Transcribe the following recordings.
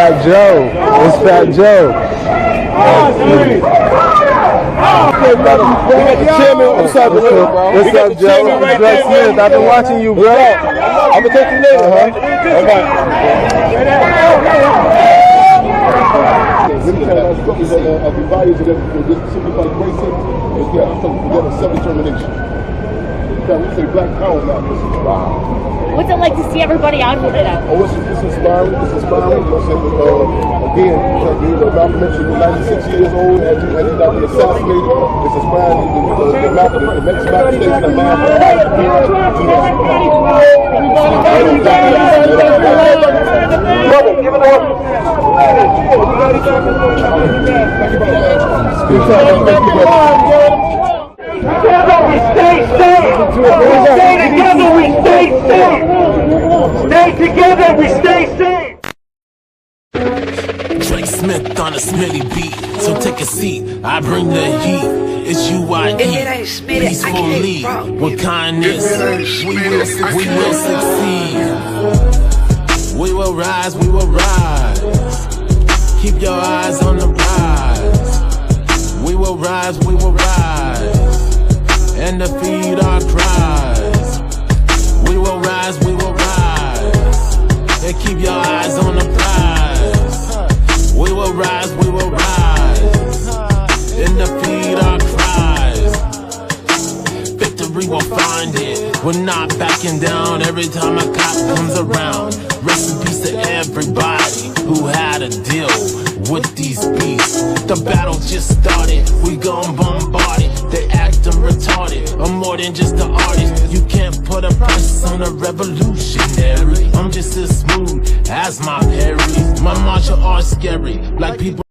Fat Joe. It's Fat Joe. What's up, Joe? Drake Smith. I've been watching you, bro. I'm gonna take you later, man. All right. Let me tell you about stories of the values of this simplified racing. I'm talking about self-determination. We say black power now. Wow. What's it like to see everybody out here today? Oh, it's inspiring. It's inspiring. Again, Malcolm X was 96 years old as he got assassinated. It's inspiring. The next United States of America. Give it up. Together we stay safe. Stay together, we stay safe. Stay together, we stay safe. Drake Smith on a Smitty beat, so take a seat. I bring the heat. It's UIE, peacefully, with kindness. We will succeed. We will rise, we will rise. Keep your eyes on the prize. We will rise, we will rise, and defeat our cries. We will rise, and keep your eyes on the prize. We will rise, and defeat our cries. Victory will find it. We're not backing down every time a cop comes around. Rest in peace to everybody who had to deal with these beasts. The battle just started, we gon' bombard it. They actin' retarded, I'm more than just an artist. You can't put a price on a revolutionary. I'm just as smooth as my parries. My martial arts scary, like people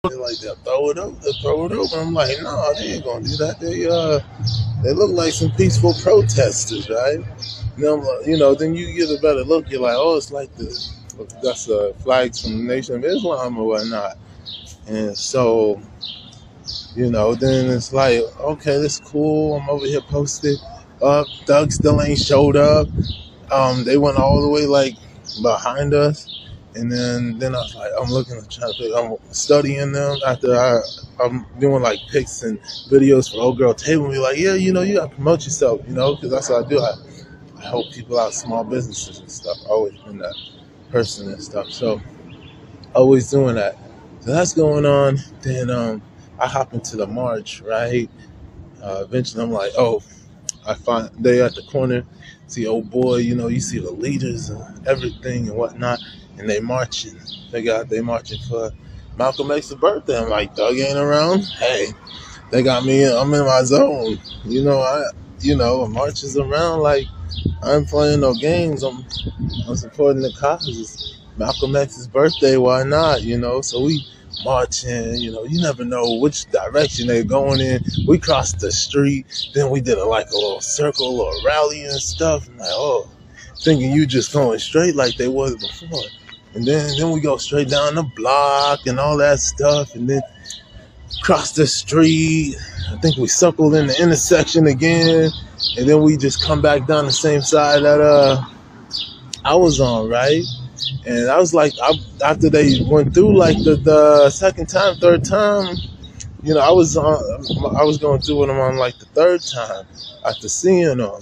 They're like, they'll throw it up, they'll throw it over. I'm like, no, they ain't gonna do that. They look like some peaceful protesters, right? And I'm like, then you get a better look. You're like, oh, it's like that's flags from the Nation of Islam or whatnot. And so, then it's like, okay, that's cool. I'm over here posted up. Doug still ain't showed up. They went all the way like behind us, and then I was like, I'm looking, I'm studying them after I'm doing like pics and videos for Old Girl Table. And be like, yeah, you gotta promote yourself, because that's what I do. I help people out, small businesses and stuff. I always been that person and stuff, so always doing that. So that's going on. Then I hop into the march, right? Eventually, I'm like, oh. I find they at the corner, see old boy, you see the leaders and everything and whatnot, and they marching. They marching for Malcolm X's birthday. I'm like, Doug ain't around. Hey, they got me. I'm in my zone. Marches around like I ain't playing no games. I'm supporting the cause. It's Malcolm X's birthday. Why not? So we marching. You never know which direction they're going in. We crossed the street. Then we did a little circle or rally and stuff. I'm like, oh, thinking you just going straight like they was before. And then we go straight down the block and all that stuff. And then cross the street. I think we circled in the intersection again. And then we just come back down the same side that I was on, right? And I was like, after they went through like the second time, third time, I was going through with them on like the third time after seeing them,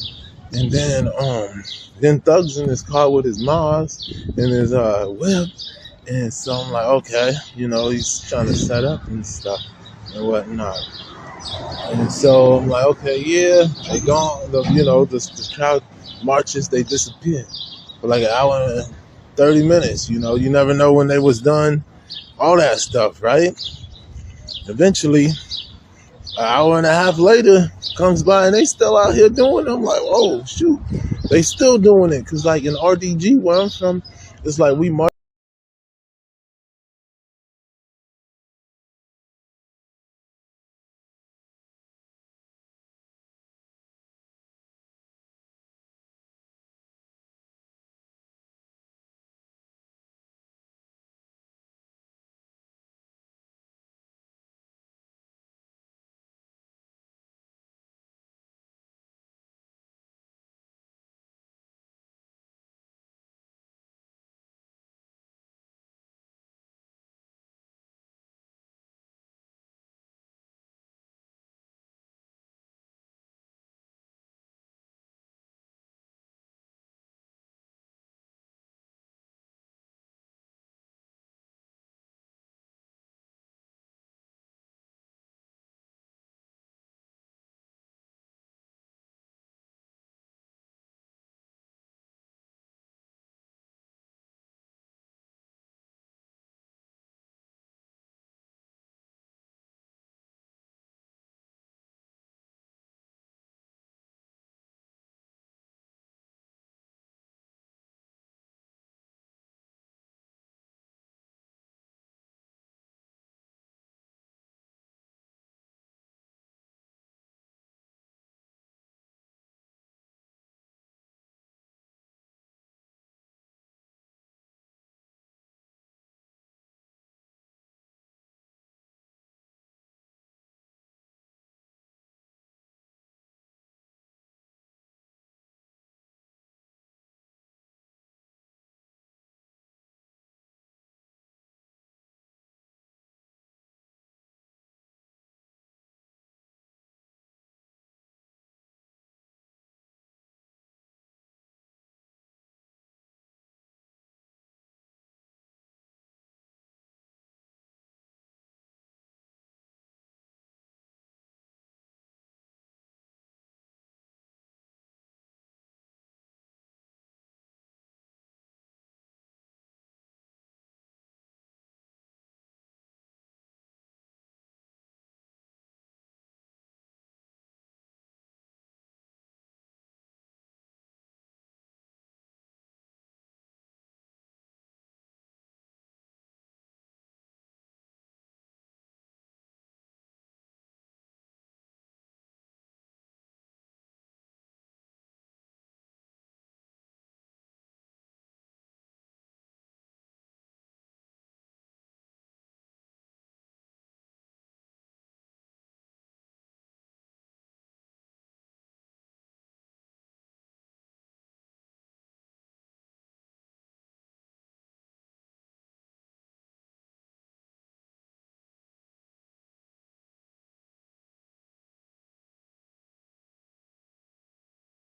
and then Thug's in his car with his Mars and his whip, and so I'm like, okay, he's trying to set up and stuff and whatnot, and so I'm like, okay, yeah, they gone, the crowd marches, they disappear for like an hour and 30 minutes, you never know when they was done, all that stuff, right? Eventually, an hour and a half later comes by and they still out here doing it. I'm like, oh, shoot. They still doing it. Because like in RDG, where I'm from, it's like we march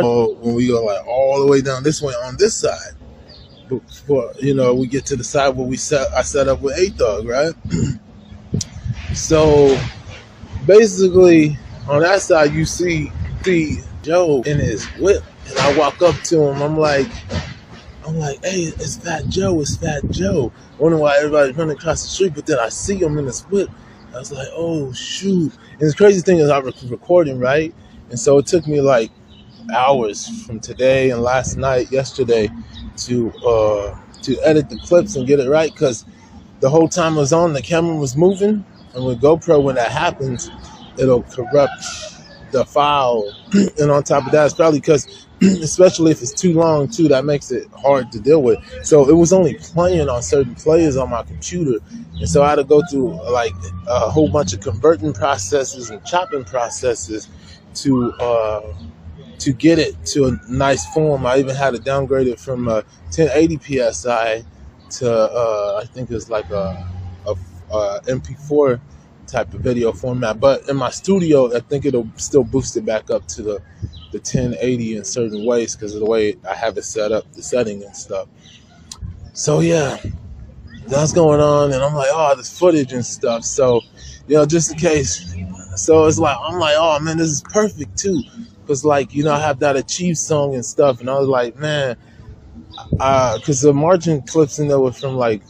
when we go like all the way down this way on this side. Before we get to the side where I set up with A-Thug, right? So basically on that side you see Joe in his whip, and I walk up to him. I'm like, hey, it's Fat Joe, Wondering why everybody's running across the street, but then I see him in his whip. I was like, oh shoot. And the crazy thing is I was recording, right? And so it took me like hours from today and yesterday to edit the clips and get it right, because the whole time I was on, the camera was moving, and with GoPro, when that happens, it'll corrupt the file. And on top of that, it's probably because, especially if it's too long too, that makes it hard to deal with. So it was only playing on certain players on my computer, and so I had to go through like a whole bunch of converting processes and chopping processes to get it to a nice form. I even had to downgrade it from 1080 psi to I think it's like a MP4 type of video format. But in my studio, I think it'll still boost it back up to the 1080 in certain ways because of the way I have it set up, the setting and stuff. So yeah, that's going on, and I'm like, oh, this footage and stuff. So just in case. So it's like, I'm like, oh man, this is perfect too. Because like, I have that Achieve song and stuff, and I was like, man, because the marching clips in there were from like,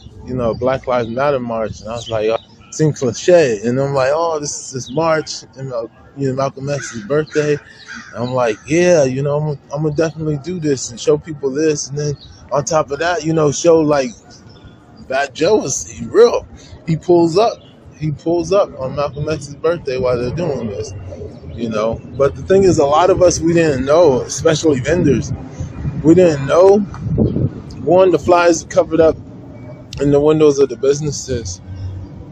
Black Lives Matter march, and I was like, oh, it seemed cliche, and I'm like, oh, this march, and Malcolm X's birthday, and I'm like, yeah, I'm gonna definitely do this and show people this, and then on top of that, show like Fat Joe is real. He pulls up on Malcolm X's birthday while they're doing this. But the thing is, a lot of us, we didn't know, especially vendors, we didn't know. One, the flyers covered up in the windows of the businesses.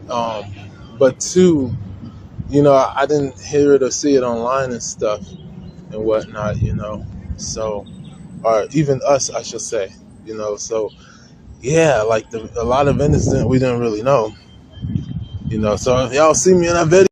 But two, I didn't hear it or see it online and stuff and whatnot, so, or even us, I should say, so yeah, like a lot of vendors we didn't really know, so if y'all see me in that video,